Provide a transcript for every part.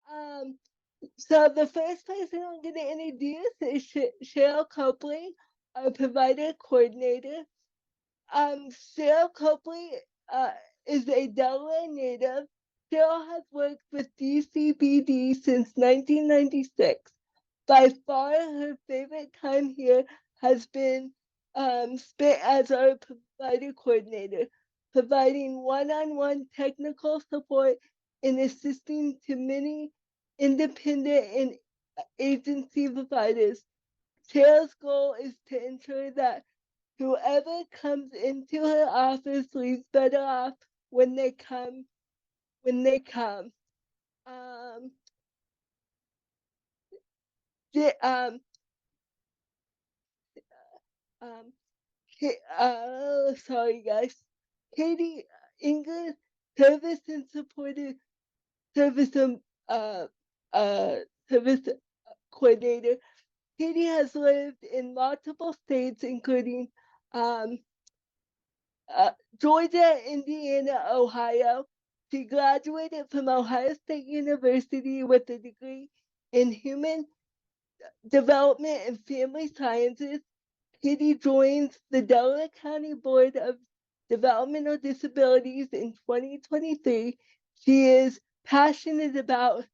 So the first person I'm going to introduce is Cheryl Copley, our provider coordinator. Cheryl Copley is a Delaware native. Cheryl has worked with DCBD since 1996. By far, her favorite time here has been spent as our provider coordinator, providing one-on-one technical support and assisting to many independent and agency providers. Cheryl's goal is to ensure that whoever comes into her office leaves better off when they come. When they come, um, the, um, sorry guys, Katie English, service and supported service uh uh service coordinator. Katie has lived in multiple states, including um Georgia, Indiana, Ohio. She graduated from Ohio State University with a degree in human development and family sciences. Katie joins the Delaware County Board of Developmental Disabilities in 2023. She is passionate about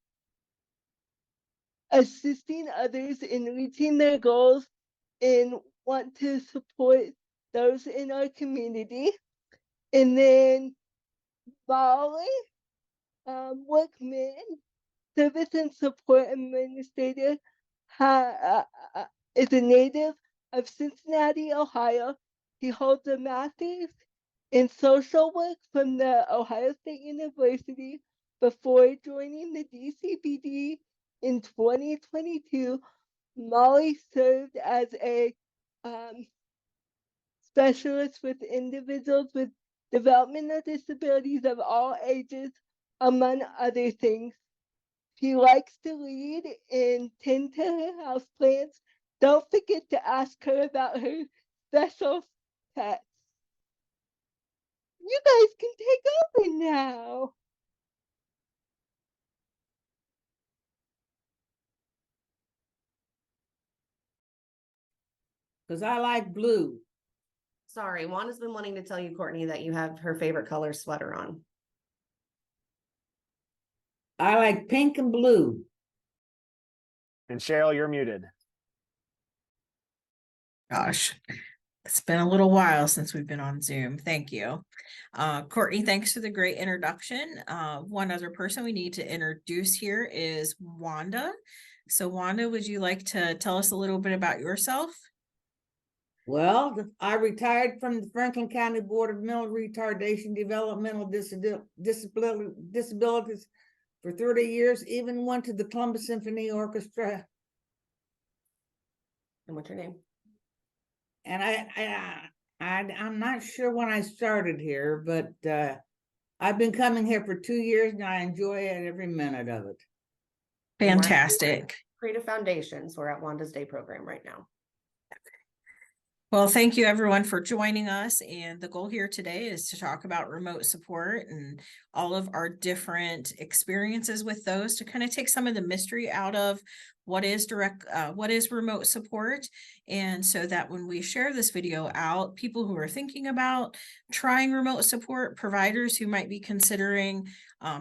assisting others in reaching their goals and want to support those in our community. And then Molly Workman, Service and Support Administrator, is a native of Cincinnati, Ohio. He holds a master's in social work from the Ohio State University before joining the DCBD in 2022. Molly served as a um, specialist with individuals with developmental disabilities of all ages, among other things. She likes to read and tend to her houseplants. Don't forget to ask her about her special pets. You guys can take over now. Because I like blue. Sorry, Wanda's been wanting to tell you, Courtney, that you have her favorite color sweater on. I like pink and blue. And Cheryl, you're muted. Gosh, it's been a little while since we've been on Zoom. Thank you. Courtney, thanks for the great introduction. One other person we need to introduce here is Wanda. So Wanda, would you like to tell us a little bit about yourself? Well, I retired from the Franklin County Board of Mental Retardation Developmental Disabilities for 30 years, even went to the Columbus Symphony Orchestra. And what's your name? And I'm not sure when I started here, but I've been coming here for 2 years and I enjoy it every minute of it. Fantastic. Creative Foundations. We're at Wanda's Day program right now. Well, thank you everyone for joining us. And the goal here today is to talk about remote support and all of our different experiences with those to kind of take some of the mystery out of what is remote support. And so that when we share this video out, people who are thinking about trying remote support, providers who might be considering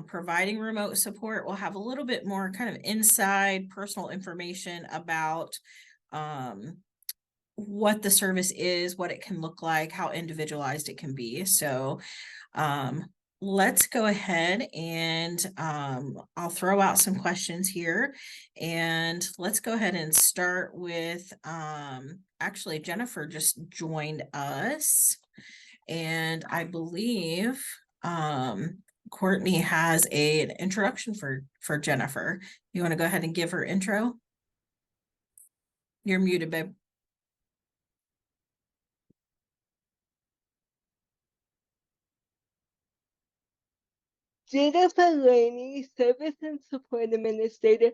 providing remote support will have a little bit more kind of inside personal information about what the service is, what it can look like, how individualized it can be. So let's go ahead and I'll throw out some questions here, and let's go ahead and start with actually Jennifer just joined us, and I believe Courtney has an introduction for Jennifer. You want to go ahead and give her intro? You're muted, babe. Jennifer Laney, Service and Support Administrator,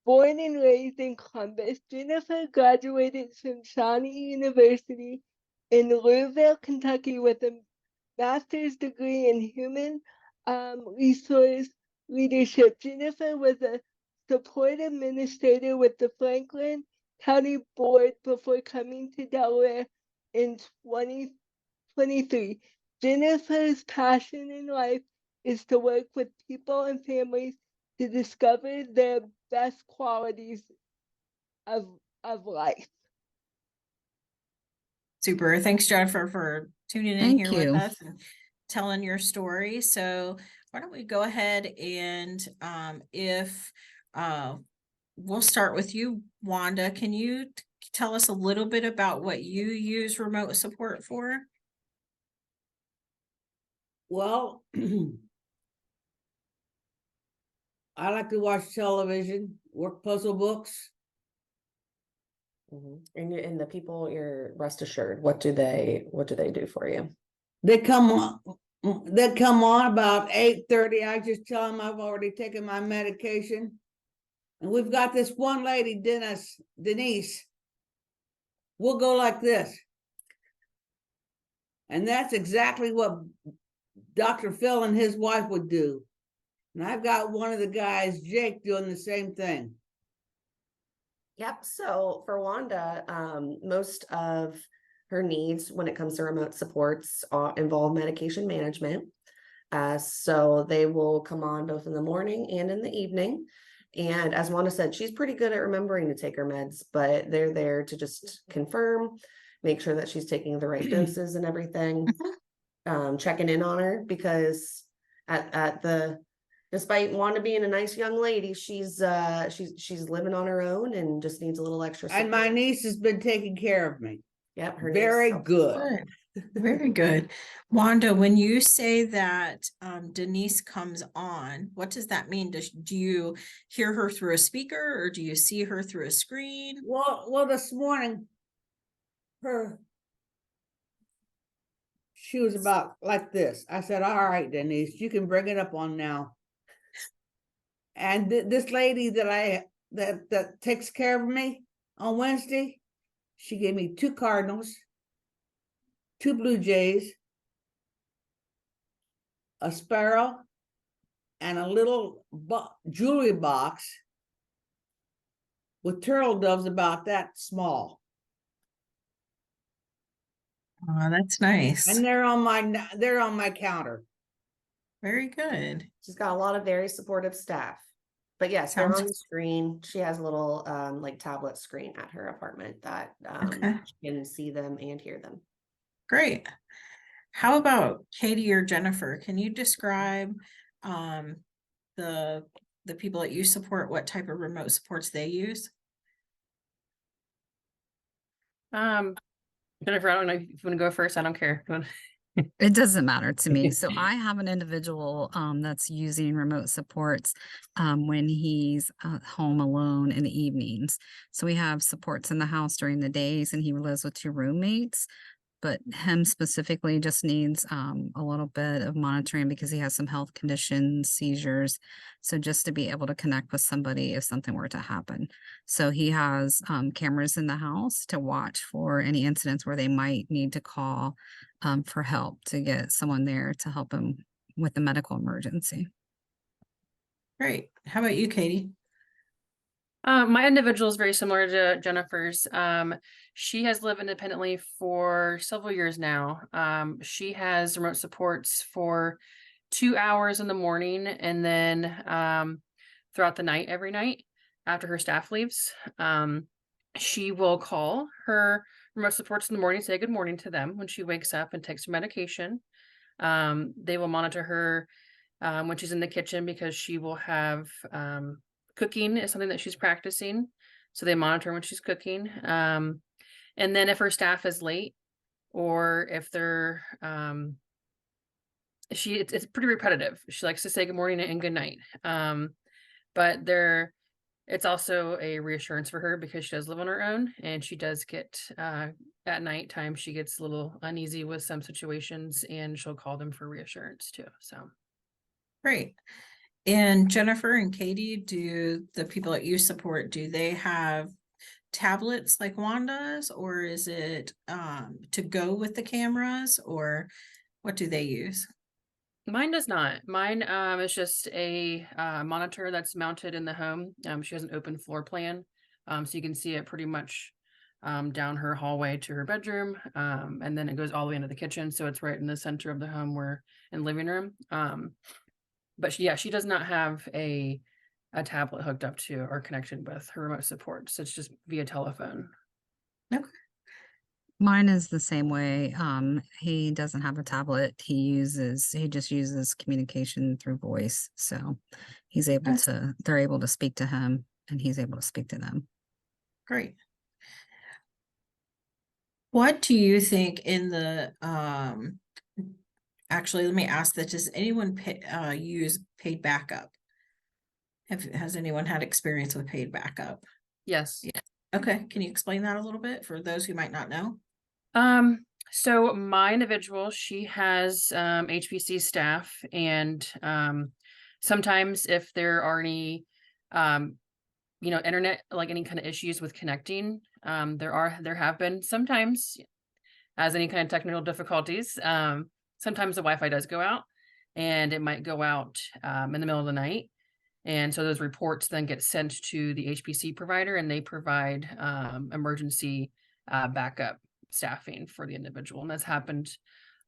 born and raised in Columbus. Jennifer graduated from Shawnee University in Louisville, Kentucky with a master's degree in human resource leadership. Jennifer was a support administrator with the Franklin County Board before coming to Delaware in 2023. Jennifer's passion in life is to work with people and families to discover their best qualities of life. Super. Thanks, Jennifer, for tuning in Thank here with you. us and telling your story. So why don't we go ahead and if we'll start with you, Wanda. Can you tell us a little bit about what you use remote support for? Well, I like to watch television, work puzzle books. And the people, you're rest assured, what do they do for you? They come on about 8:30. I just tell them I've already taken my medication. And we've got this one lady, Denise. We'll go like this. And that's exactly what Dr. Phil and his wife would do. And I've got one of the guys, Jake, doing the same thing. Yep. So for Wanda, most of her needs when it comes to remote supports involve medication management. So they will come on both in the morning and in the evening. And as Wanda said, she's pretty good at remembering to take her meds, but they're there to just confirm, make sure that she's taking the right doses and everything, checking in on her, because despite Wanda being a nice young lady, she's living on her own and just needs a little extra support. And my niece has been taking care of me. Yep, her Very name's good. Very good. Wanda, when you say that Denise comes on, what does that mean? Do you hear her through a speaker or do you see her through a screen? Well, this morning, she was about like this. I said, all right, Denise, you can bring it up on now. And this lady that takes care of me on Wednesday, she gave me 2 Cardinals, 2 Blue Jays, a sparrow, and a little jewelry box with turtle doves about that small. Oh, that's nice. And they're on my counter. Very good. She's got a lot of very supportive staff. But yes, they're Sounds- on the screen. She has a little like tablet screen at her apartment that Okay. she can see them and hear them. Great. How about Katie or Jennifer? Can you describe the people that you support, what type of remote supports they use? Jennifer, I don't know if you want to go first. I don't care. It doesn't matter to me. So I have an individual that's using remote supports when he's home alone in the evenings. So we have supports in the house during the days, and he lives with 2 roommates. But him specifically just needs a little bit of monitoring because he has some health conditions, seizures. So just to be able to connect with somebody if something were to happen. So he has cameras in the house to watch for any incidents where they might need to call for help to get someone there to help him with the medical emergency. Great. How about you, Katie? My individual is very similar to Jennifer's. She has lived independently for several years now. She has remote supports for 2 hours in the morning and then throughout the night, every night after her staff leaves. She will call her remote supports in the morning, say good morning to them when she wakes up and takes her medication. They will monitor her when she's in the kitchen because she will have cooking is something that she's practicing. So they monitor when she's cooking. And then if her staff is late or if they're it's pretty repetitive. She likes to say good morning and good night. But it's also a reassurance for her because she does live on her own and she does get at nighttime, she gets a little uneasy with some situations and she'll call them for reassurance too. So Great. And Jennifer and Katie, do the people that you support, do they have tablets like Wanda's, or is it to go with the cameras, or what do they use? Mine does not. Mine is just a monitor that's mounted in the home. She has an open floor plan. So you can see it pretty much down her hallway to her bedroom. And then it goes all the way into the kitchen. So it's right in the center of the home where in living room. But she does not have a tablet hooked up to or connected with her remote support. So it's just via telephone. Okay. Mine is the same way. He doesn't have a tablet. He just uses communication through voice. So they're able to speak to him and he's able to speak to them. Great. What do you think in the, actually, let me ask that, does anyone use paid backup? Has anyone had experience with paid backup? Yes. Yeah. Okay. Can you explain that a little bit for those who might not know? So my individual, she has HPC staff, and sometimes if there are any internet, like any kind of issues with connecting, there have been sometimes, as any kind of technical difficulties, sometimes the Wi-Fi does go out, and it might go out in the middle of the night. And so those reports then get sent to the HPC provider, and they provide emergency backup staffing for the individual. And that's happened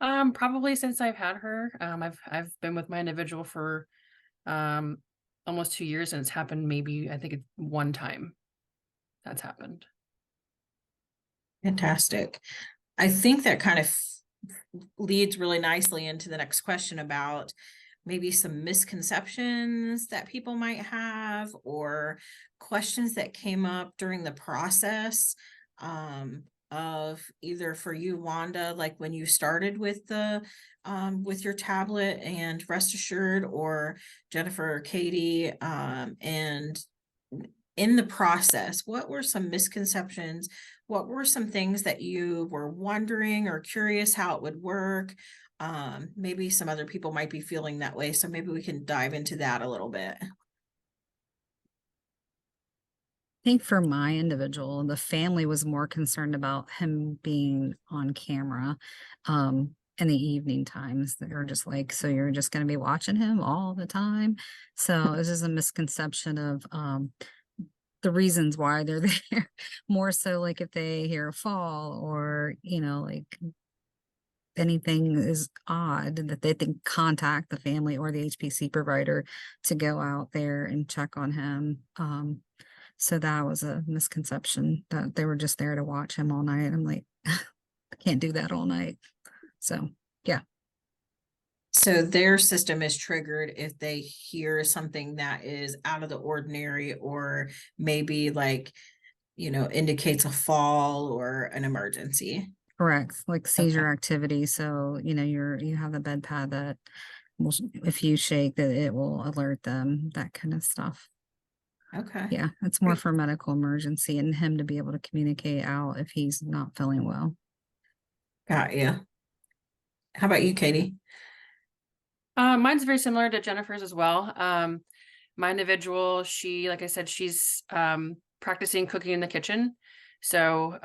probably since I've had her. I've been with my individual for almost 2 years, and it's happened maybe, I think it's one time that's happened. Fantastic. I think that kind of leads really nicely into the next question about maybe some misconceptions that people might have or questions that came up during the process of either for you, Wanda, like when you started with the with your tablet and Rest Assured, or Jennifer or Katie, and in the process, what were some misconceptions? What were some things that you were wondering or curious how it would work? Maybe some other people might be feeling that way. So maybe we can dive into that a little bit. I think for my individual, the family was more concerned about him being on camera in the evening times. They were just like, so you're just going to be watching him all the time. So it's just a misconception of the reasons why they're there. More so like if they hear a fall or, like anything is odd, that they can contact the family or the HPC provider to go out there and check on him. So that was a misconception, that they were just there to watch him all night. I'm like, I can't do that all night. So, yeah. So their system is triggered if they hear something that is out of the ordinary, or maybe like, indicates a fall or an emergency. Correct. Like seizure activity. So, you have the bed pad that will, if you shake, that it will alert them, that kind of stuff. Okay. Yeah, it's more for medical emergency and him to be able to communicate out if he's not feeling well. Got you. How about you, Katie? Mine's very similar to Jennifer's as well. My individual, like I said, she's practicing cooking in the kitchen. So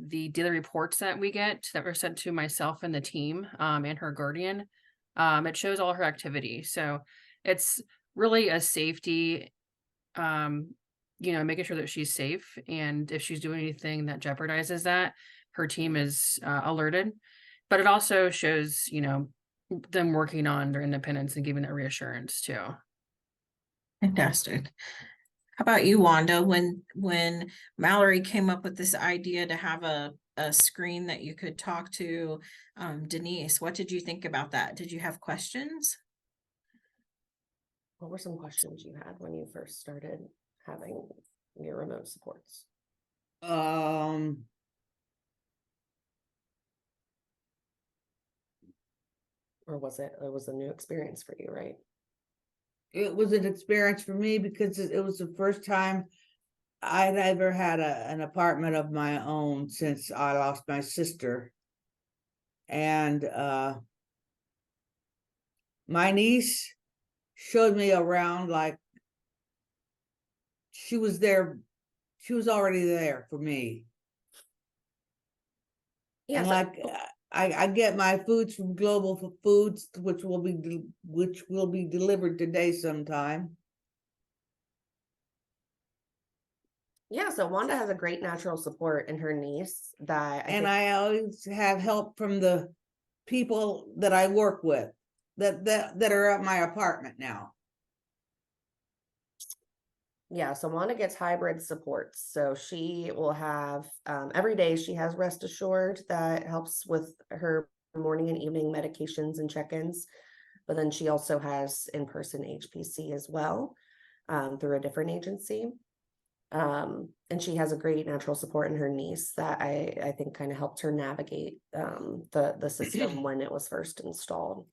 the daily reports that we get that were sent to myself and the team and her guardian, it shows all her activity. So it's really a safety, making sure that she's safe. And if she's doing anything that jeopardizes that, her team is alerted. But it also shows, them working on their independence and giving that reassurance too. Fantastic. How about you, Wanda? When Mallory came up with this idea to have a screen that you could talk to Denise, what did you think about that? Did you have questions? What were some questions you had when you first started having your remote supports? Or was it a new experience for you, right? It was an experience for me because it was the first time I'd ever had an apartment of my own since I lost my sister. And my niece showed me around like she was there. She was already there for me. Yeah, And like I get my foods from Global Foods, which will be delivered today sometime. Yeah, so Wanda has a great natural support in her niece that And I always have help from the people that I work with that are at my apartment now. Yeah, so Wanda gets hybrid supports. So she will have every day she has Rest Assured that helps with her morning and evening medications and check-ins. But then she also has in-person HPC as well through a different agency. And she has a great natural support in her niece that I think kind of helped her navigate the system when it was first installed.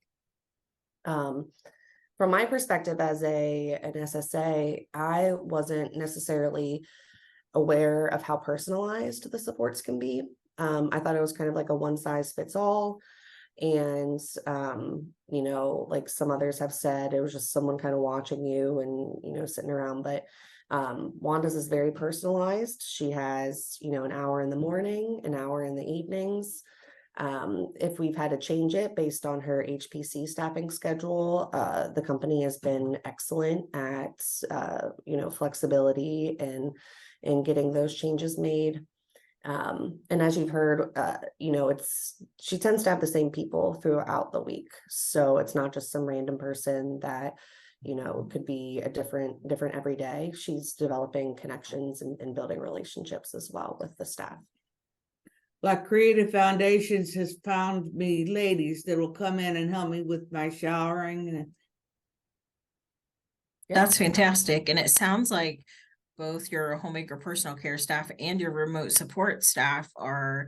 From my perspective as an SSA, I wasn't necessarily aware of how personalized the supports can be. I thought it was kind of like a one size fits all. And, you know, like some others have said, it was just someone kind of watching you and, you know, sitting around. But Wanda's is very personalized. She has, you know, an hour in the morning, an hour in the evenings. If we've had to change it based on her HPC staffing schedule, the company has been excellent at, you know, flexibility and getting those changes made. And as you've heard, you know, she tends to have the same people throughout the week. So it's not just some random person that, you know, could be a different every day. She's developing connections and building relationships as well with the staff. Like Creative Foundations has found me ladies that will come in and help me with my showering. And That's fantastic. And it sounds like both your homemaker personal care staff and your remote support staff are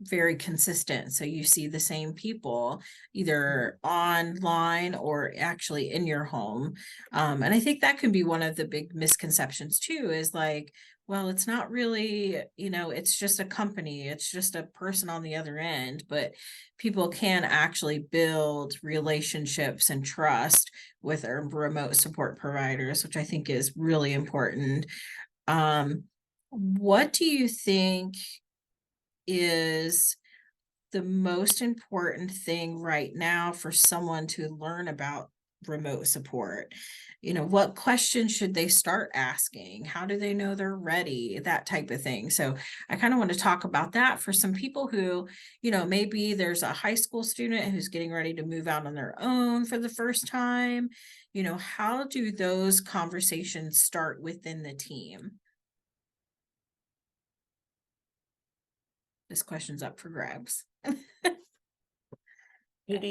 very consistent. So you see the same people either online or actually in your home. And I think that can be one of the big misconceptions too, is like, well, it's not really, you know, it's just a company, it's just a person on the other end, but people can actually build relationships and trust with our remote support providers, which I think is really important. What do you think is the most important thing right now for someone to learn about remote support? You know, what questions should they start asking? How do they know they're ready? That type of thing. So I kind of want to talk about that for some people who, you know, maybe there's a high school student who's getting ready to move out on their own for the first time. You know, how do those conversations start within the team? This question's up for grabs.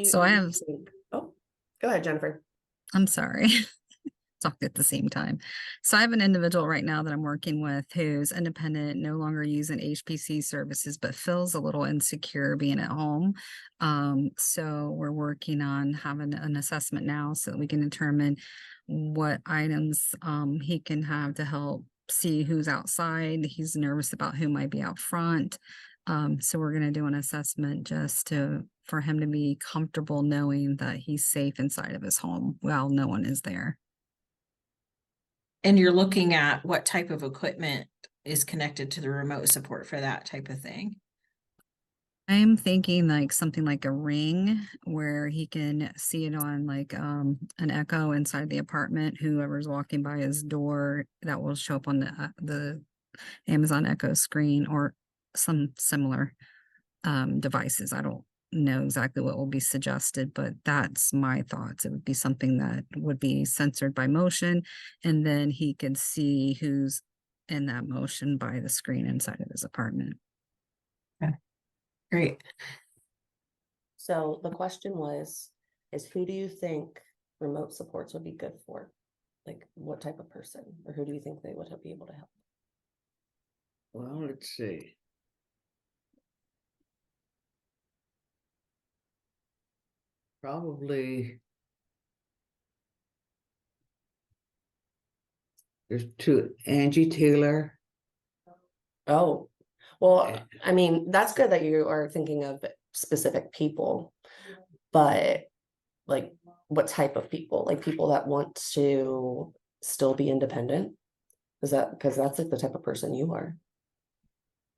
So I have, Oh, go ahead, Jennifer. I'm sorry. Talked at the same time. So I have an individual right now that I'm working with who's independent, no longer using HPC services, but feels a little insecure being at home. So we're working on having an assessment now so that we can determine what items he can have to help see who's outside. He's nervous about who might be out front. So we're going to do an assessment just for him to be comfortable knowing that he's safe inside of his home while no one is there. And you're looking at what type of equipment is connected to the remote support for that type of thing. I'm thinking like something like a Ring where he can see it on like an Echo inside the apartment. Whoever's walking by his door, that will show up on the Amazon Echo screen or some similar devices. I don't know exactly what will be suggested, but that's my thoughts. It would be something that would be censored by motion, and then he could see who's in that motion by the screen inside of his apartment. Okay. Great. So the question is who do you think remote supports would be good for? Like what type of person, or who do you think they would be able to help? well, let's see. Probably there's two, Angie Taylor. Oh, well, I mean, that's good that you are thinking of specific people, but like what type of people? Like people that want to still be independent? Is that because that's like the type of person you are?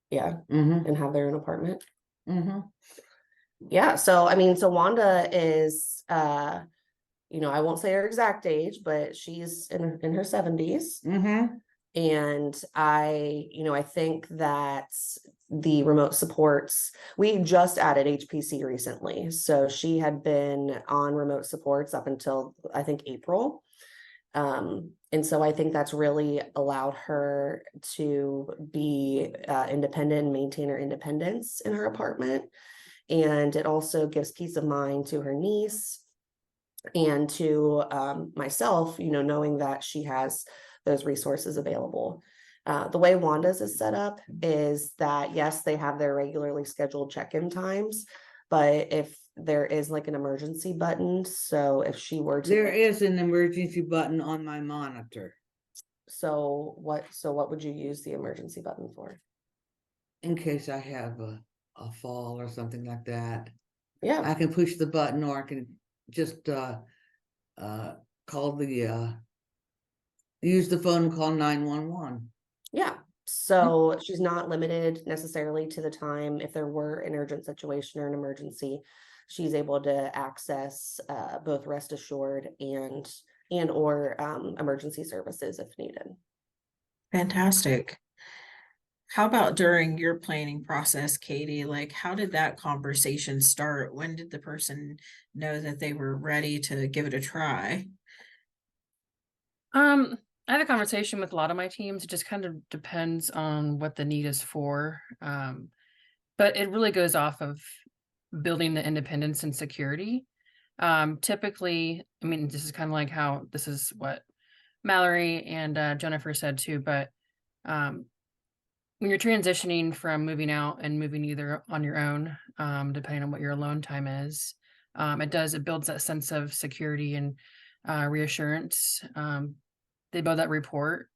Yeah, Mm-hmm. and have their own apartment. Mm-hmm. Yeah, so I mean, so Wanda is I won't say her exact age, but she's in her 70s. Mm-hmm. And I think that the remote supports, we just added HPC recently. So she had been on remote supports up until I think April. And so I think that's really allowed her to be independent and maintain her independence in her apartment. And it also gives peace of mind to her niece and to myself, knowing that she has those resources available. The way Wanda's is set up is that, yes, they have their regularly scheduled check-in times, but if there is like an emergency button, so if she were to, There is an emergency button on my monitor. so what would you use the emergency button for? In case I have a fall or something like that. Yeah, I can push the button, or I can just call use the phone and call 911. yeah. So she's not limited necessarily to the time. If there were an urgent situation or an emergency, she's able to access both Rest Assured and/or emergency services if needed. Fantastic. How about during your planning process, Katie? Like, how did that conversation start? When did the person know that they were ready to give it a try? I have a conversation with a lot of my teams. It just kind of depends on what the need is for. But it really goes off of building the independence and security. Typically, I mean, this is kind of like how this is what Mallory and Jennifer said too, but when you're transitioning from moving out and moving either on your own, depending on what your alone time is, it builds that sense of security and reassurance. They build that rapport.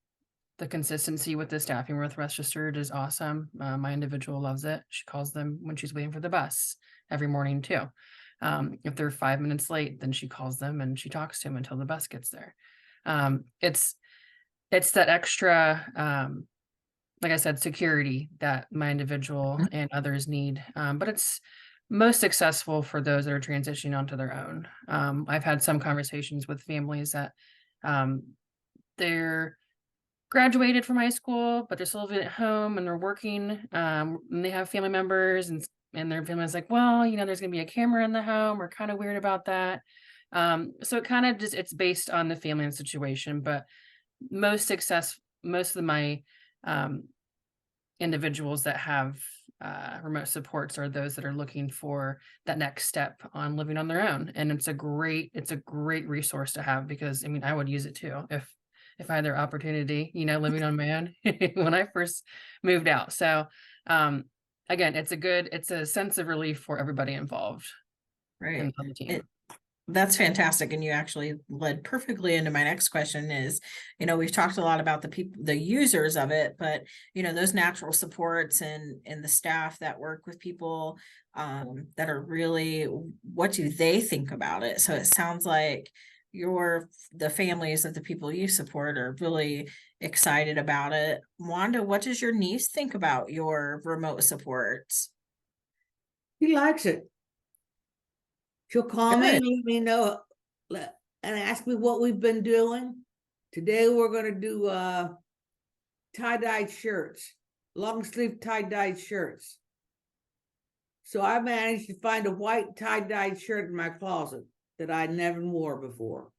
The consistency with the staffing with Rest Assured is awesome. My individual loves it. She calls them when she's waiting for the bus every morning too. If they're 5 minutes late, then she calls them and she talks to them until the bus gets there. It's that extra, like I said, security that my individual and others need. But it's most successful for those that are transitioning onto their own. I've had some conversations with families that they're graduated from high school, but they're still living at home and they're working. And they have family members and their family's like, well, there's gonna be a camera in the home. We're kind of weird about that. So it kind of just, it's based on the family and situation, but most of my individuals that have remote supports are those that are looking for that next step on living on their own. And it's a great resource to have, because I mean, I would use it too if I had their opportunity, living on my own when I first moved out. So again, it's a sense of relief for everybody involved Right. on the team. That's fantastic. And you actually led perfectly into my next question is, we've talked a lot about the users of it, but those natural supports and the staff that work with people that are really, what do they think about it? So it sounds like the families of the people you support are really excited about it. Wanda, what does your niece think about your remote supports? He likes it. She'll call me Good. and let me know and ask me what we've been doing. Today we're going to do tie-dyed shirts, long sleeve tie-dyed shirts. So I managed to find a white tie-dyed shirt in my closet that I never wore before.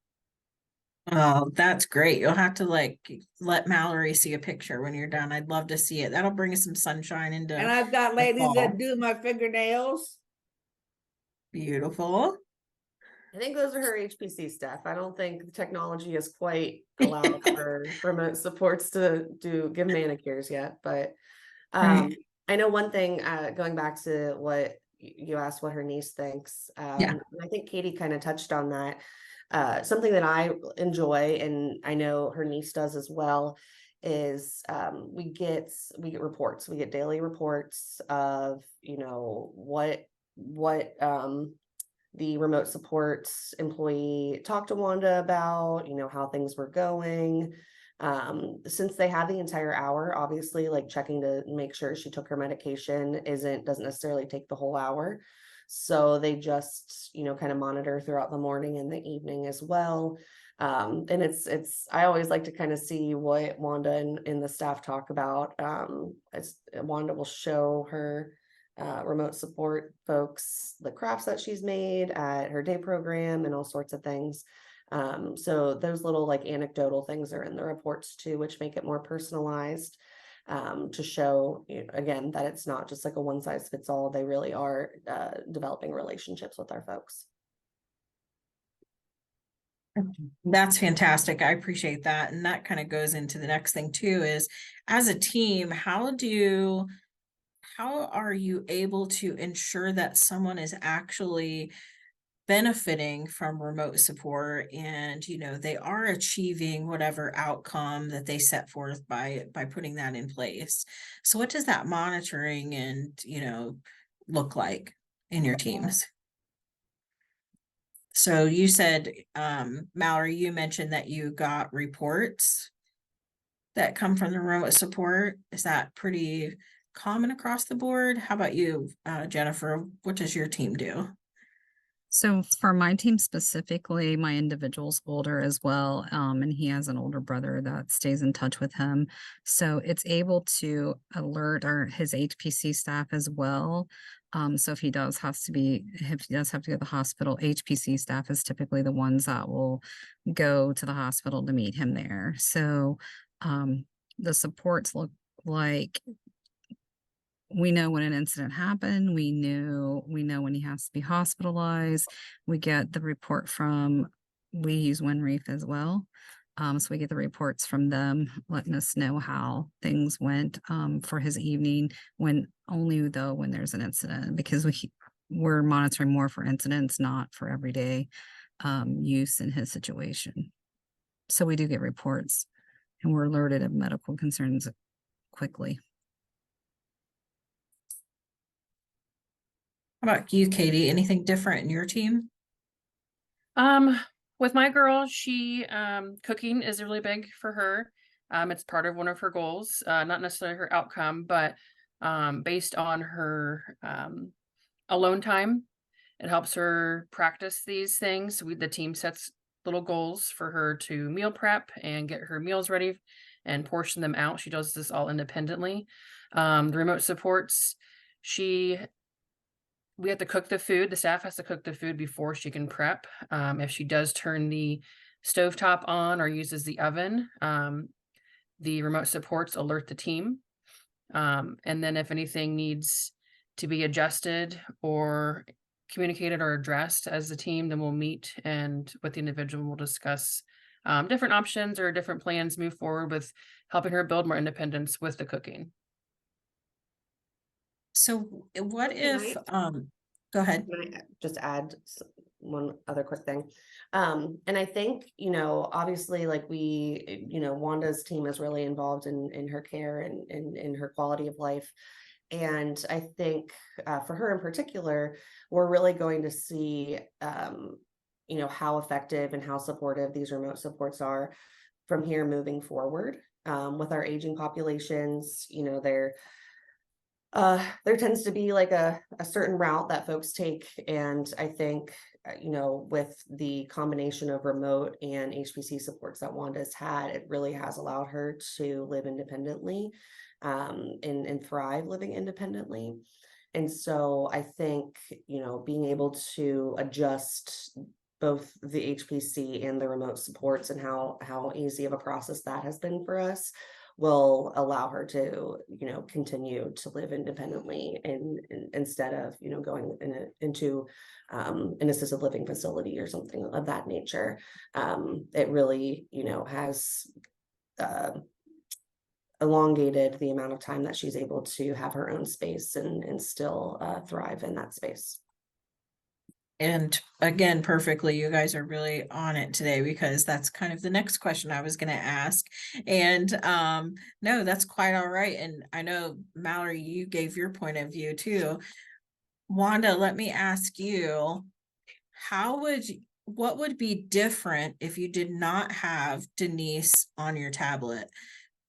Oh, that's great. You'll have to let Mallory see a picture when you're done. I'd love to see it. That'll bring some sunshine into And I've got the ladies that fall. do my fingernails. Beautiful. I think those are her HPC stuff. I don't think the technology has quite allowed for remote supports to give manicures yet, but Right. I know one thing, going back to what you asked, what her niece thinks. Yeah. I think Katie kind of touched on that. Something that I enjoy, and I know her niece does as well, is we get reports. We get daily reports of what the remote supports employee talked to Wanda about, how things were going. Since they had the entire hour, obviously, like checking to make sure she took her medication doesn't necessarily take the whole hour. So they just, kind of monitor throughout the morning and the evening as well. And I always like to kind of see what Wanda and the staff talk about. Wanda will show her remote support folks the crafts that she's made at her day program and all sorts of things. So those little like anecdotal things are in the reports too, which make it more personalized, to show again that it's not just like a one size fits all. They really are developing relationships with our folks. That's fantastic. I appreciate that. And that kind of goes into the next thing too, is as a team, how are you able to ensure that someone is actually benefiting from remote support and, they are achieving whatever outcome that they set forth by putting that in place? So what does that monitoring and, look like in your teams? So you said, Mallory, you mentioned that you got reports that come from the remote support. Is that pretty common across the board? How about you, Jennifer? What does your team do? So for my team specifically, my individual's older as well, and he has an older brother that stays in touch with him. So it's able to alert his HPC staff as well. So if he does have to go to the hospital, HPC staff is typically the ones that will go to the hospital to meet him there. So the supports look like, we know when an incident happened. We know when he has to be hospitalized. We get the report we use WinReef as well. So we get the reports from them letting us know how things went for his evening, when there's an incident, because we're monitoring more for incidents, not for everyday use in his situation. So we do get reports, and we're alerted of medical concerns quickly. How about you, Katie? Anything different in your team? With my girl, she cooking is really big for her. It's part of one of her goals, not necessarily her outcome, but based on her alone time, it helps her practice these things. The team sets little goals for her to meal prep and get her meals ready and portion them out. She does this all independently. The remote supports, we have to cook the food. The staff has to cook the food before she can prep. If she does turn the stovetop on or uses the oven, the remote supports alert the team. And then if anything needs to be adjusted or communicated or addressed as the team, then we'll meet and with the individual, we'll discuss different options or different plans, move forward with helping her build more independence with the cooking. So what if, go ahead. Can I just add one other quick thing? And I think, obviously like Wanda's team is really involved in her care and in her quality of life. And I think for her in particular, we're really going to see, how effective and how supportive these remote supports are from here moving forward. With our aging populations, there tends to be like a certain route that folks take. And I think, with the combination of remote and HPC supports that Wanda's had, it really has allowed her to live independently and thrive living independently. And so I think, being able to adjust both the HPC and the remote supports and how easy of a process that has been for us will allow her to, continue to live independently and instead of, going into an assisted living facility or something of that nature. It really, has elongated the amount of time that she's able to have her own space and still thrive in that space. And again, perfectly, you guys are really on it today, because that's kind of the next question I was going to ask. And no, that's quite all right. And I know, Mallory, you gave your point of view too. Wanda, let me ask you, what would be different if you did not have Denise on your tablet?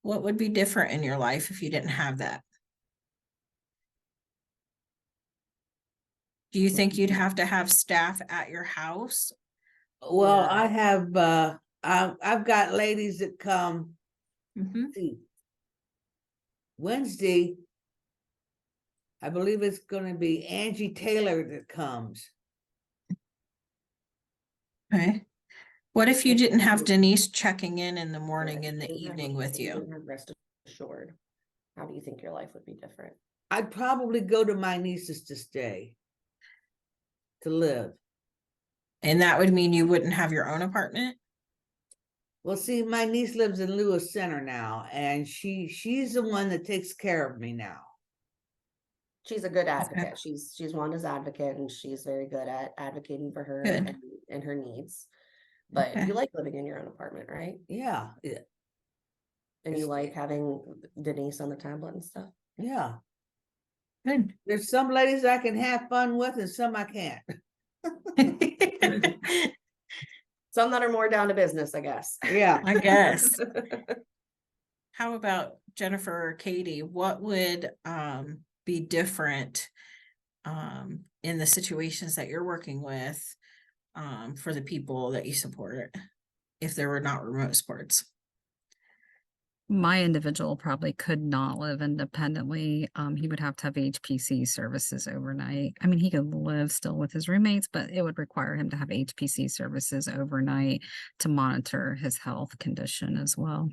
What would be different in your life if you didn't have that? Do you think you'd have to have staff at your house? Well, Or- I have, I've got ladies that come, Mhm. see, Wednesday, I believe it's gonna be Angie Taylor that comes. Okay. What if you didn't have Denise checking in the morning and the Didn't have- evening with if you you? didn't have Rest assured, how do you think your life would be different? I'd probably go to my niece's to stay, to live. And that would mean you wouldn't have your own apartment? Well, see, my niece lives in Lewis Center now, and she's the one that takes care of me now. She's a good Okay. advocate. She's Wanda's advocate, and she's very good at advocating for her Good. and her needs. But Okay. you like living in your own apartment, right? Yeah, And you It's- like having Denise on the tablet and stuff. yeah. Good. There's some ladies I can have fun with and some I can't. Some that are more down to business, I guess. Yeah. I guess. How about Jennifer or Katie? What would be different in the situations that you're working with for the people that you support if there were not remote supports? My individual probably could not live independently. He would have to have HPC services overnight. I mean, he could live still with his roommates, but it would require him to have HPC services overnight to monitor his health condition as well.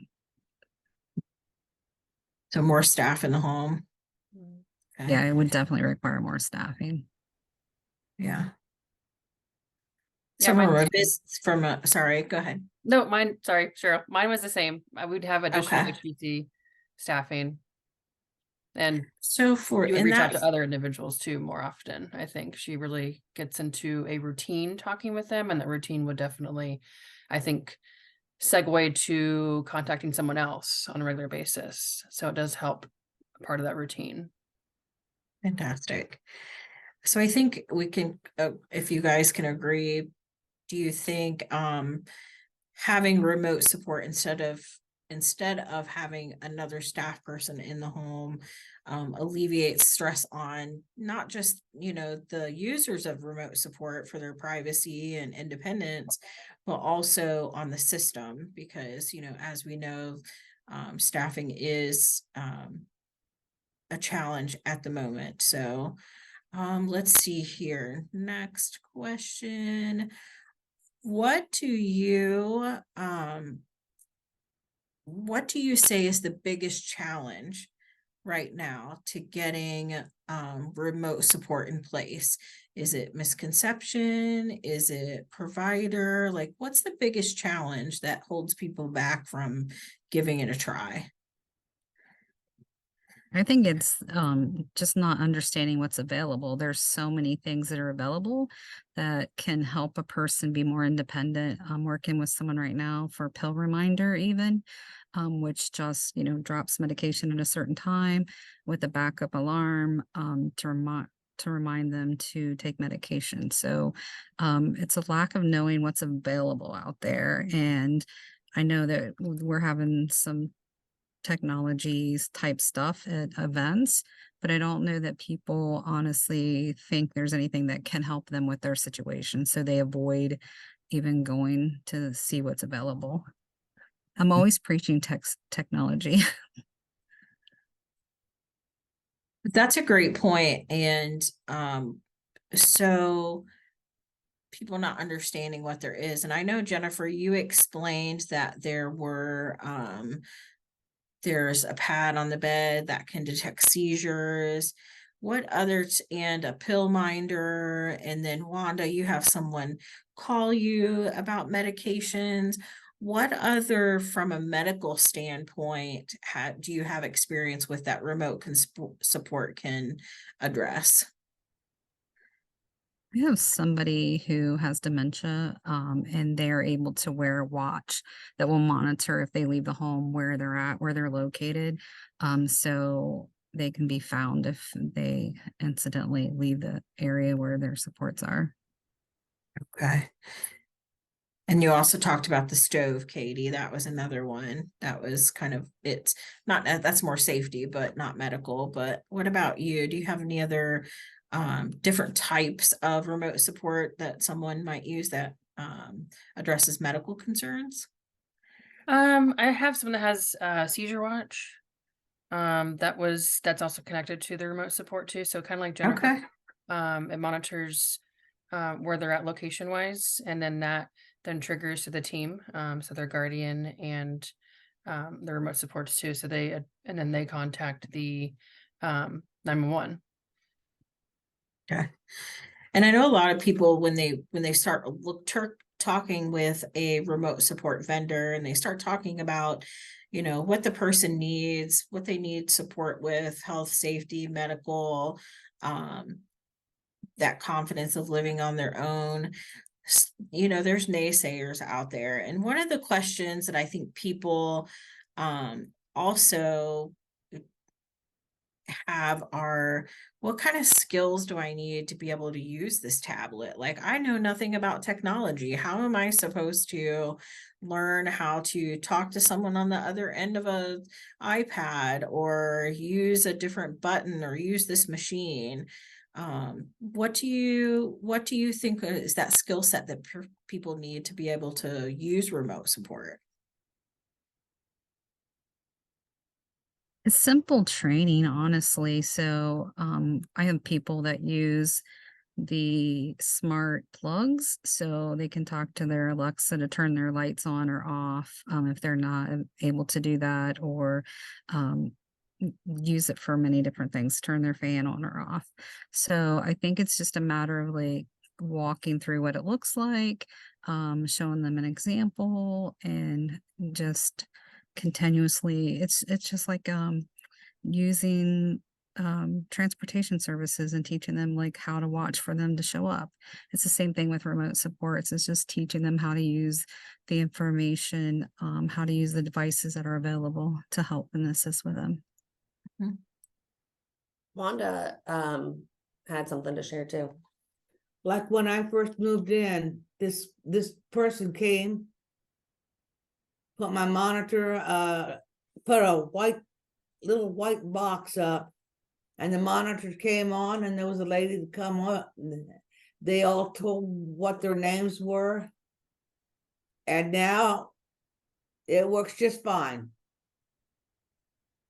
So more staff in the home. Okay. Yeah, it would definitely require more staffing. Yeah. Yeah, So mine's- from a, sorry, go ahead. No, mine, sorry, Cheryl, mine was the same. I would have additional Okay. HPC staffing. And So for, you would and reach out that, to other individuals too more often. I think she really gets into a routine talking with them, and that routine would definitely, I think, segue to contacting someone else on a regular basis. So it does help part of that routine. fantastic. So I think we can, if you guys can agree, do you think having remote support instead of having another staff person in the home alleviates stress on not just, the users of remote support for their privacy and independence, but also on the system, because, as we know, staffing is a challenge at the moment. So let's see here. Next question. What do you say is the biggest challenge right now to getting remote support in place? Is it misconception? Is it provider? Like, what's the biggest challenge that holds people back from giving it a try? I think it's just not understanding what's available. There's so many things that are available that can help a person be more independent. I'm working with someone right now for pill reminder even, which just, drops medication at a certain time with a backup alarm to remind them to take medication. So it's a lack of knowing what's available out there. And I know that we're having some technologies type stuff at events, but I don't know that people honestly think there's anything that can help them with their situation. So they avoid even going to see what's available. I'm always preaching technology. That's a great point. And so people not understanding what there is. And I know, Jennifer, you explained that there's a pad on the bed that can detect seizures. What others, and a pill minder, and then Wanda, you have someone call you about medications. What other, from a medical standpoint, do you have experience with that remote support can address? I have somebody who has dementia, and they're able to wear a watch that will monitor if they leave the home, where they're at, where they're located. So they can be found if they incidentally leave the area where their supports are. Okay. And you also talked about the stove, Katie. That was another one that was kind of, it's not, that's more safety, but not medical. But what about you? Do you have any other different types of remote support that someone might use that addresses medical concerns? I have someone that has seizure watch. That's also connected to the remote support too. So kind of like Jennifer, Okay. it monitors where they're at location wise, and then that then triggers to the team, so their guardian and the remote supports too. So and then they contact the 911. Okay. And I know a lot of people when they start talking with a remote support vendor and they start talking about, what the person needs, what they need support with, health, safety, medical, that confidence of living on their own. There's naysayers out there. And one of the questions that I think people also have are, what kind of skills do I need to be able to use this tablet? Like, I know nothing about technology. How am I supposed to learn how to talk to someone on the other end of a iPad or use a different button or use this machine? What do you think is that skill set that people need to be able to use remote support? It's simple training, honestly. So I have people that use the smart plugs so they can talk to their Alexa to turn their lights on or off if they're not able to do that, or use it for many different things, turn their fan on or off. So I think it's just a matter of like walking through what it looks like, showing them an example, and just continuously it's just like using transportation services and teaching them like how to watch for them to show up. It's the same thing with remote supports. It's just teaching them how to use the information, how to use the devices that are available to help and assist with them. Wanda had something to share too. Like when I first moved in, this person came, put my monitor, put a little white box up, and the monitors came on, and there was a lady to come up. They all told what their names were, and now it works just fine.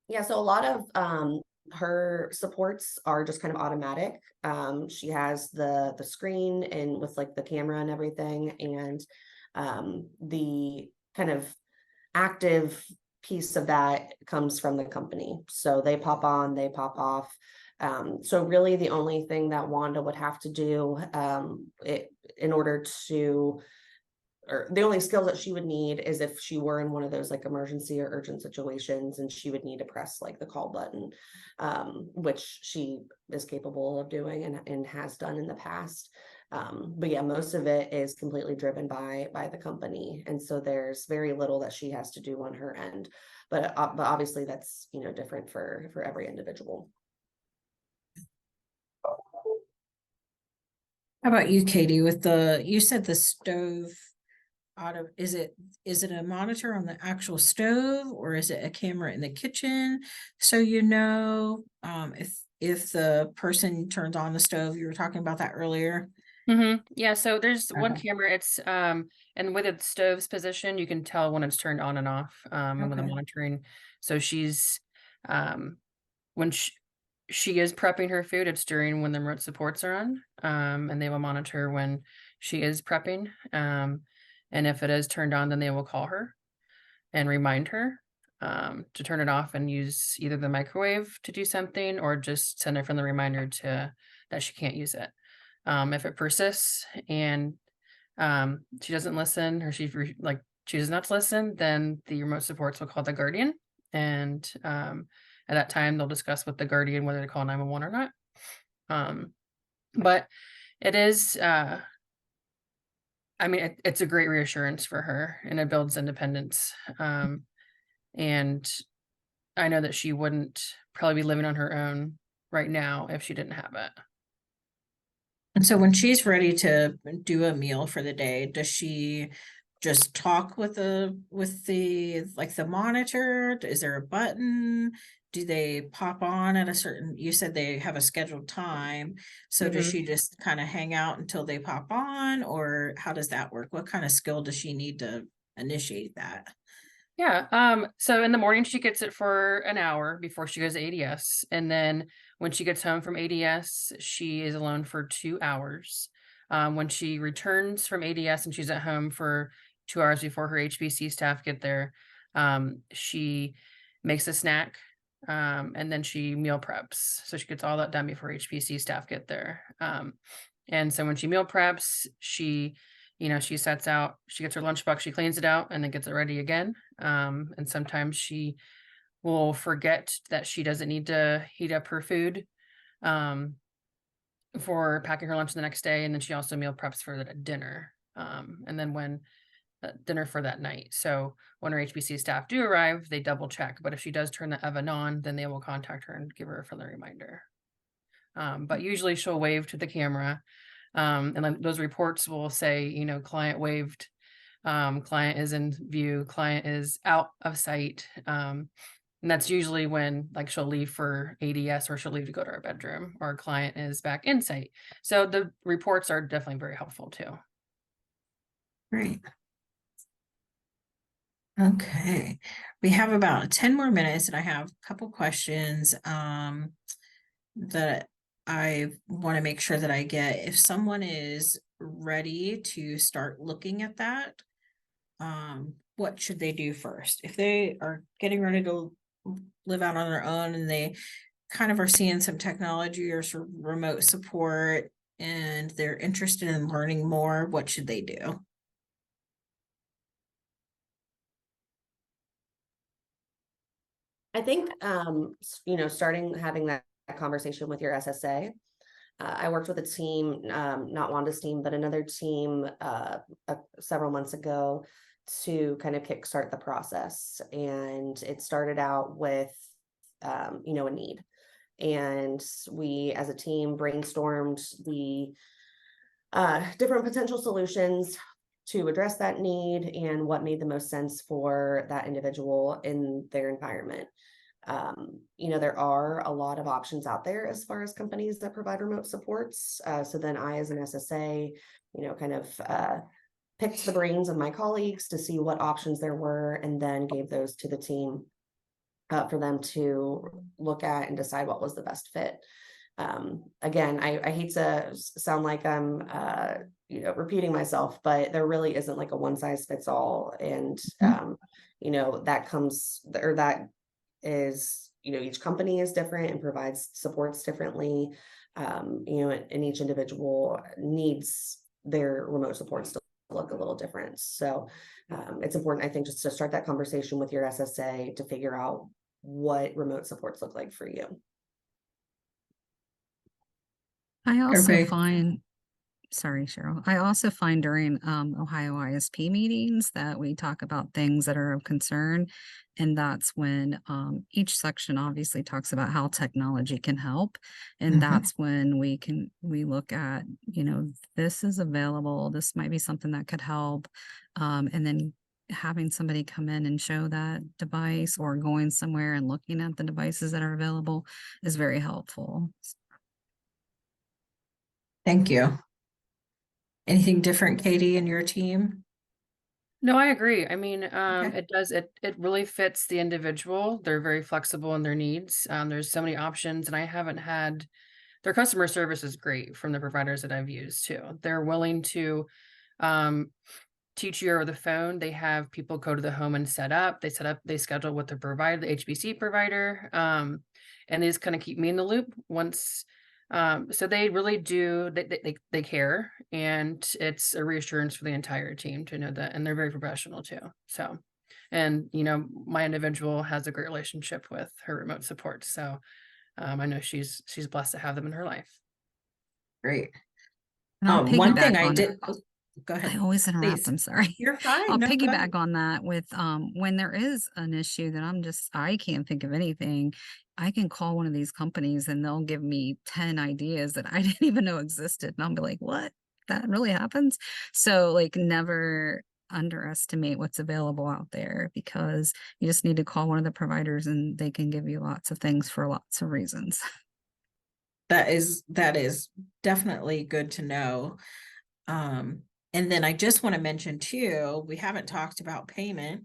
Yeah, so a lot of her supports are just kind of automatic. She has the screen and with like the camera and everything, and the kind of active piece of that comes from the company. So they pop on, they pop off. So really the only thing that Wanda would have to do in order to, or the only skill that she would need is if she were in one of those like emergency or urgent situations, and she would need to press like the call button, which she is capable of doing and has done in the past. But yeah, most of it is completely driven by the company, and so there's very little that she has to do on her end. But obviously that's different for every individual. How about you, Katie, with you said the stove is it a monitor on the actual stove, or is it a camera in the kitchen? So if the person turns on the stove, you were talking about that earlier. Yeah, so there's one Okay. camera, it's and with the stove's position, you can tell when it's turned on and off, and with the Okay. monitoring. So she's when she is prepping her food, it's during when the remote supports are on, and they will monitor when she is prepping. And if it is turned on, then they will call her and remind her to turn it off and use either the microwave to do something, or just send her from the reminder that she can't use it. If it persists and she doesn't listen, or she chooses not to listen, then the remote supports will call the guardian, and at that time they'll discuss with the guardian whether to call 911 or not. But it is it's a great reassurance for her, and it builds independence. And I know that she wouldn't probably be living on her own right now if she didn't have it. And so when she's ready to do a meal for the day, does she just talk with the like the monitor? Is there a button? Do they pop on at a certain, you said they have a scheduled time. So does she just kind of hang out until they pop on, or how does that work? What kind of skill does she need to initiate that? Yeah. So in the morning she gets it for an hour before she goes to ADS. And then when she gets home from ADS, she is alone for 2 hours. When she returns from ADS and she's at home for 2 hours before her HBC staff get there, she makes a snack, and then she meal preps. So she gets all that done before HPC staff get there. And so when she meal preps, she sets out, she gets her lunchbox, she cleans it out and then gets it ready again. And sometimes she will forget that she doesn't need to heat up her food for packing her lunch the next day. And then she also meal preps for the dinner. And then when dinner for that night. So when her HBC staff do arrive, they double check. But if she does turn the oven on, then they will contact her and give her a friendly reminder. But usually she'll wave to the camera. And then those reports will say, client waved, client is in view, client is out of sight. And that's usually when like she'll leave for ADS or she'll leave to go to her bedroom, or client is back in sight. So the reports are definitely very helpful too. Great. Okay, we have about 10 more minutes and I have a couple questions that I want to make sure that I get. If someone is ready to start looking at that, what should they do first? If they are getting ready to live out on their own and they kind of are seeing some technology or some remote support and they're interested in learning more, what should they do? I think, starting having that conversation with your SSA. I worked with a team, not Wanda's team, but another team several months ago to kind of kickstart the process. And it started out with, a need. And we, as a team, brainstormed the different potential solutions to address that need and what made the most sense for that individual in their environment. There are a lot of options out there as far as companies that provide remote supports. So then I, as an SSA, picked the brains of my colleagues to see what options there were, and then gave those to the team for them to look at and decide what was the best fit. Again, I hate to sound like I'm, repeating myself, but there really isn't like a one size fits all. And, that is, each company is different and provides supports differently. And each individual needs their remote supports to look a little different. So it's important, I think, just to start that conversation with your SSA to figure out what remote supports look like for you. I also Okay. find, sorry, Cheryl, I also find during Ohio ISP meetings that we talk about things that are of concern. And that's when each section obviously talks about how technology can help. And that's when we look at, this is available, this might be something that could help. And then having somebody come in and show that device, or going somewhere and looking at the devices that are available, is very helpful. Thank you. Anything different, Katie, in your team? No, I agree. I mean, Okay. it really fits the individual. They're very flexible in their needs. There's so many options, and I haven't had, their customer service is great from the providers that I've used too. They're willing to teach you over the phone. They have people go to the home and they schedule with the provider, the HBC provider, and they just kind of keep me in the loop once. So they really do, they care, and it's a reassurance for the entire team to know that, and they're very professional too. So, and my individual has a great relationship with her remote support. So I know she's blessed to have them in her life. Great. And I'll One thing piggyback I on did, it. go ahead. I always interrupt. Please. I'm sorry. You're fine. I'll No, go piggyback ahead. on that with when there is an issue that I can't think of anything, I can call one of these companies and they'll give me 10 ideas that I didn't even know existed. And I'll be like, what? That really happens? So like never underestimate what's available out there, because you just need to call one of the providers and they can give you lots of things for lots of reasons. That is definitely good to know. And then I just want to mention too, we haven't talked about payment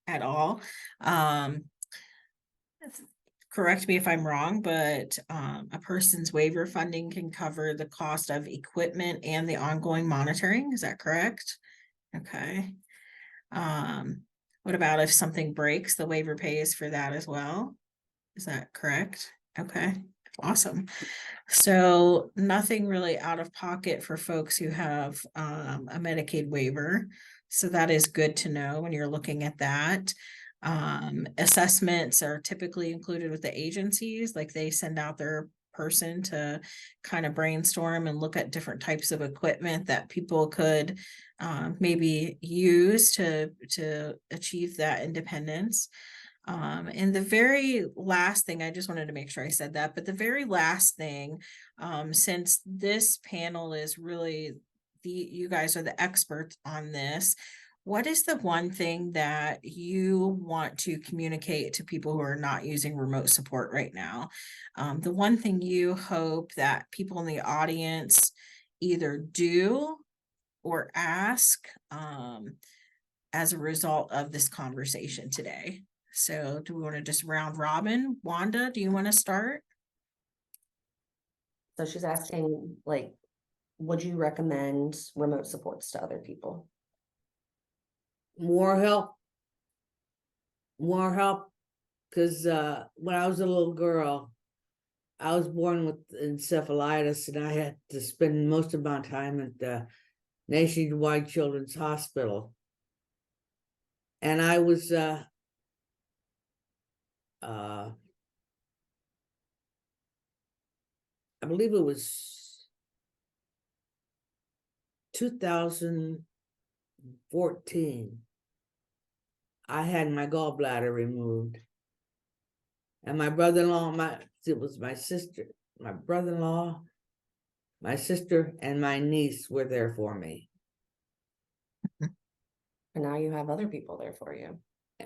at all. Correct me if I'm wrong, but a person's waiver funding can cover the cost of equipment and the ongoing monitoring. Is that correct? Okay. What about if something breaks, the waiver pays for that as well? Is that correct? Okay, awesome. So nothing really out of pocket for folks who have a Medicaid waiver. So that is good to know when you're looking at that. Assessments are typically included with the agencies, like they send out their person to kind of brainstorm and look at different types of equipment that people could maybe use to achieve that independence. And the very last thing, I just wanted to make sure I said that, but the very last thing, since this panel is really you guys are the experts on this, what is the one thing that you want to communicate to people who are not using remote support right now? The one thing you hope that people in the audience either do or ask as a result of this conversation today. So do we want to just round robin? Wanda, do you want to start? So she's asking, like, would you recommend remote supports to other people? More help. Because when I was a little girl, I was born with encephalitis, and I had to spend most of my time at the Nationwide Children's Hospital. And I was I believe it was 2014. I had my gallbladder removed. And my brother-in-law, it was my sister, my brother-in-law, my sister, and my niece were there for me. And now you have other people there for you.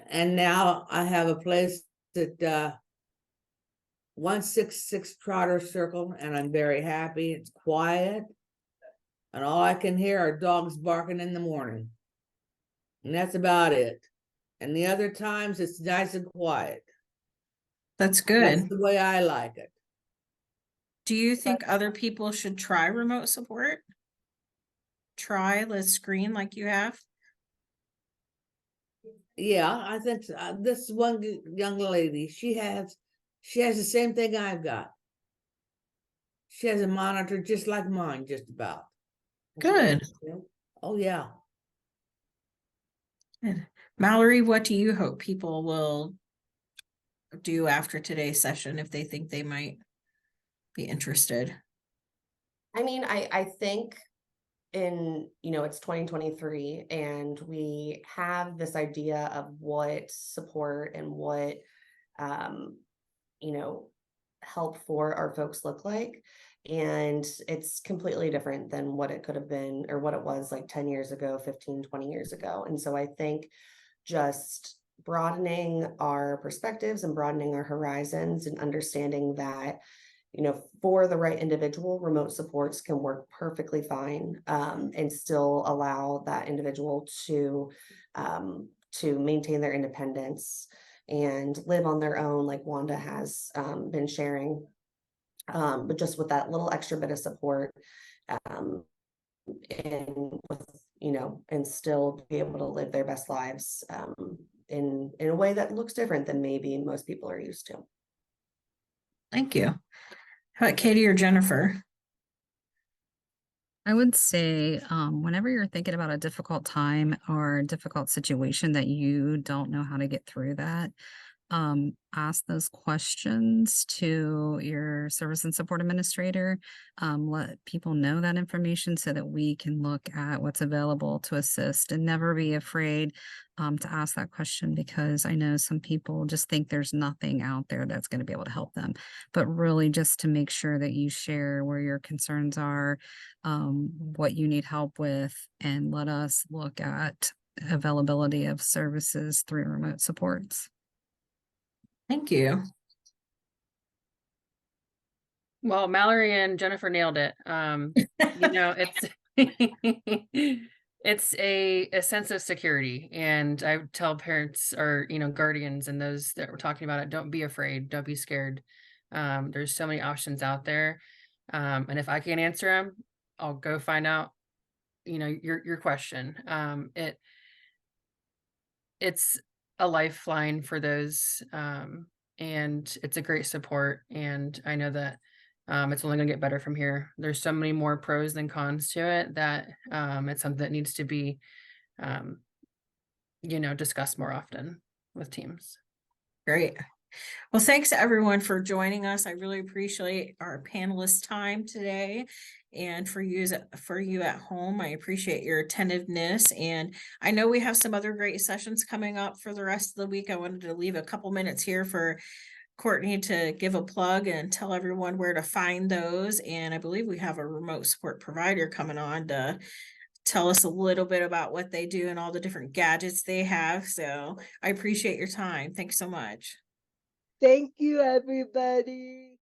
And now I have a place at 166 Trotter Circle, and I'm very happy. It's quiet. And all I can hear are dogs barking in the morning. And that's about it. And the other times it's nice and quiet. That's good. That's the way I like it. Do you think other people should try remote support? Try the screen like you have? Yeah, I think so. This one young lady, she has the same thing I've got. She has a monitor just like mine, just about. Good. Oh yeah. Good. Mallory, what do you hope people will do after today's session if they think they might be interested? I mean, I think it's 2023 and we have this idea of what support and what, help for our folks look like. And it's completely different than what it could have been or what it was like 10 years ago, 15, 20 years ago. And so I think just broadening our perspectives and broadening our horizons and understanding that, for the right individual, remote supports can work perfectly fine, and still allow that individual to maintain their independence and live on their own, like Wanda has been sharing, but just with that little extra bit of support, and and still be able to live their best lives in a way that looks different than maybe most people are used to. Thank you. How about Katie or Jennifer? I would say whenever you're thinking about a difficult time or a difficult situation that you don't know how to get through that, ask those questions to your service and support administrator. Let people know that information so that we can look at what's available to assist, and never be afraid to ask that question, because I know some people just think there's nothing out there that's going to be able to help them, but really just to make sure that you share where your concerns are, what you need help with, and let us look at availability of services through remote supports. Thank you. Well, Mallory and Jennifer nailed it. You know, it's a sense of security. And I would tell parents or, you know, guardians and those that were talking about it, don't be afraid, don't be scared. There's so many options out there. And if I can't answer them, I'll go find out, you know, your question. It's a lifeline for those, and it's a great support. And I know that it's only gonna get better from here. There's so many more pros than cons to it that it's something that needs to be, you know, discussed more often with teams. Great. Well, thanks to everyone for joining us. I really appreciate our panelists' time today. And for you at home, I appreciate your attentiveness. And I know we have some other great sessions coming up for the rest of the week. I wanted to leave a couple minutes here for Courtney to give a plug and tell everyone where to find those. And I believe we have a remote support provider coming on to tell us a little bit about what they do and all the different gadgets they have. So I appreciate your time. Thanks so much. Thank you, everybody.